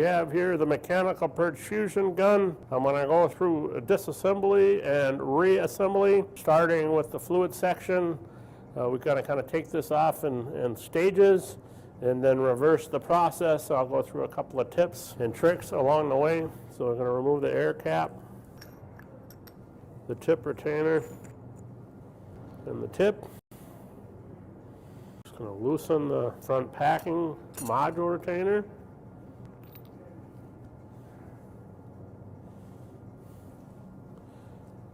have here the mechanical purge fusion gun. I'm going to go through disassembly and reassembly, starting with the fluid section. We've got to kind of take this off in stages and then reverse the process. So I'll go through a couple of tips and tricks along the way. So we're going to remove the air cap, the tip retainer, and the tip. Just going to loosen the front packing module retainer.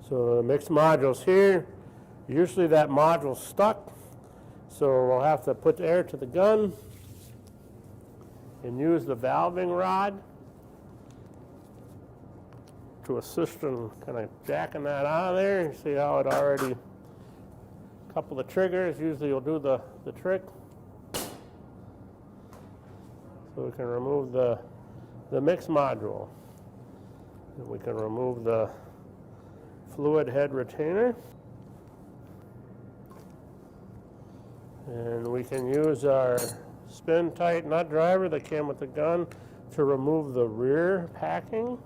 So the mixed module's here. Usually that module's stuck, so we'll have to put the air to the gun and use the valving rod to assist in kind of jacking that out of there. You see how it already, a couple of triggers, usually you'll do the trick. So we can remove the mixed module. And we can remove the fluid head retainer. And we can use our spin tight nut driver that came with the gun to remove the rear packing.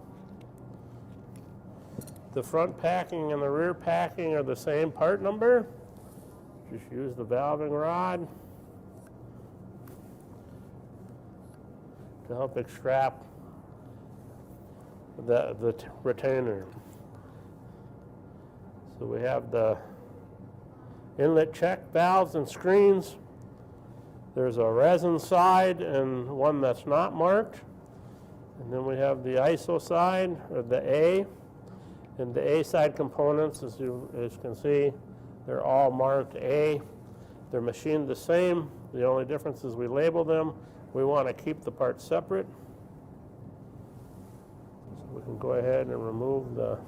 The front packing and the rear packing are the same part number. Just use the valving rod to help extract the retainer. So we have the inlet check valves and screens. There's a resin side and one that's not marked. And then we have the ISO side, or the A. And the A side components, as you can see, they're all marked A. They're machined the same. The only difference is we label them. We want to keep the parts separate. So we can go ahead and remove the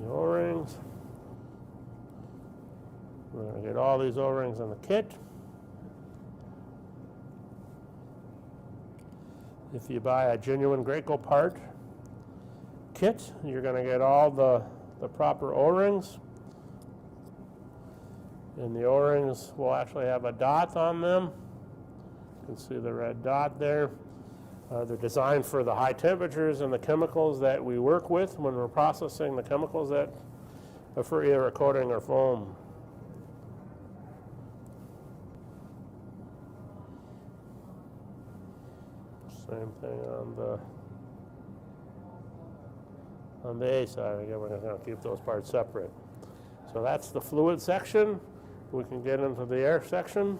O-rings. We're going to get all these O-rings in the kit. If you buy a genuine Graco part kit, you're going to get all the proper O-rings. And the O-rings will actually have a dot on them. You can see the red dot there. They're designed for the high temperatures and the chemicals that we work with when we're processing the chemicals that are for either a coating or foam. Same thing on the A side. Again, we're going to keep those parts separate. So that's the fluid section. We can get into the air section.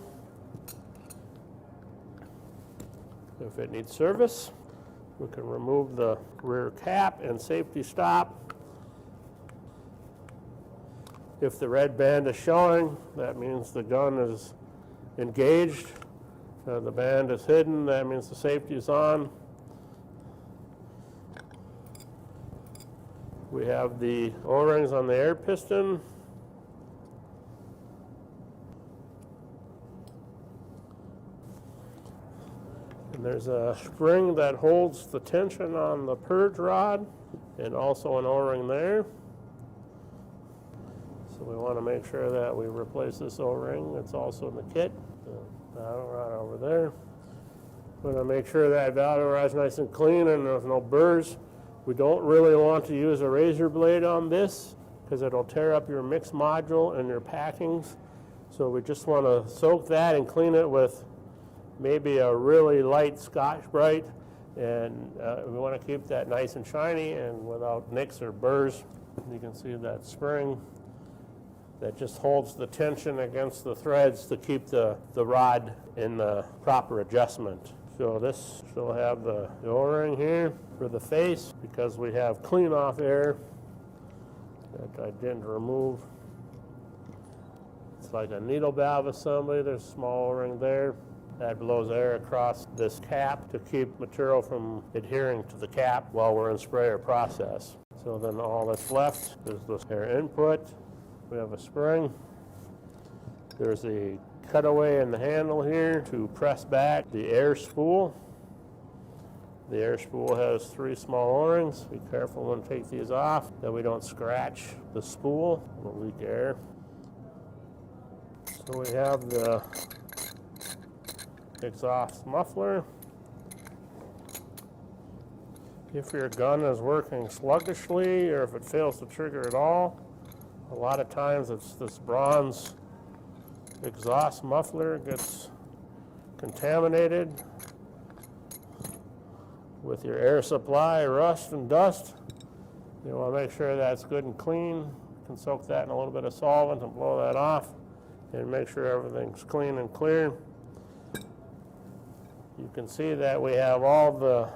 If it needs service, we can remove the rear cap and safety stop. If the red band is showing, that means the gun is engaged. The band is hidden, that means the safety is on. We have the O-rings on the air piston. And there's a spring that holds the tension on the purge rod, and also an O-ring there. So we want to make sure that we replace this O-ring. It's also in the kit. Valve rod over there. We're going to make sure that valve rod is nice and clean and there's no burrs. We don't really want to use a razor blade on this because it'll tear up your mixed module and your packings. So we just want to soak that and clean it with maybe a really light Scotch-Brite, and we want to keep that nice and shiny and without nicks or burrs. You can see that spring that just holds the tension against the threads to keep the rod in the proper adjustment. So this will have the O-ring here for the face because we have clean off air that I didn't remove. It's like a needle valve assembly. There's a small O-ring there that blows air across this cap to keep material from adhering to the cap while we're in sprayer process. So then all that's left is this air input. We have a spring. There's a cutaway in the handle here to press back the air spool. The air spool has 3 small O-rings. Be careful when you take these off that we don't scratch the spool. We'll leak air. So we have the exhaust muffler. If your gun is working sluggishly or if it fails to trigger at all, a lot of times it's this bronze exhaust muffler gets contaminated with your air supply, rust and dust. You want to make sure that's good and clean. You can soak that in a little bit of solvent and blow that off and make sure everything's clean and clear. You can see that we have all the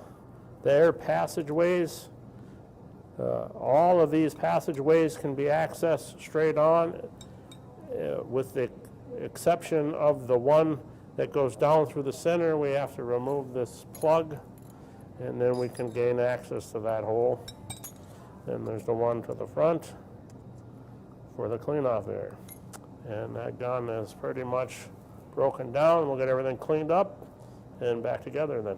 air passageways. All of these passageways can be accessed straight on, with the exception of the one that goes down through the center. We have to remove this plug, and then we can gain access to that hole. Then there's the one to the front for the clean-off air. And that gun is pretty much broken down. We'll get everything cleaned up and back together then.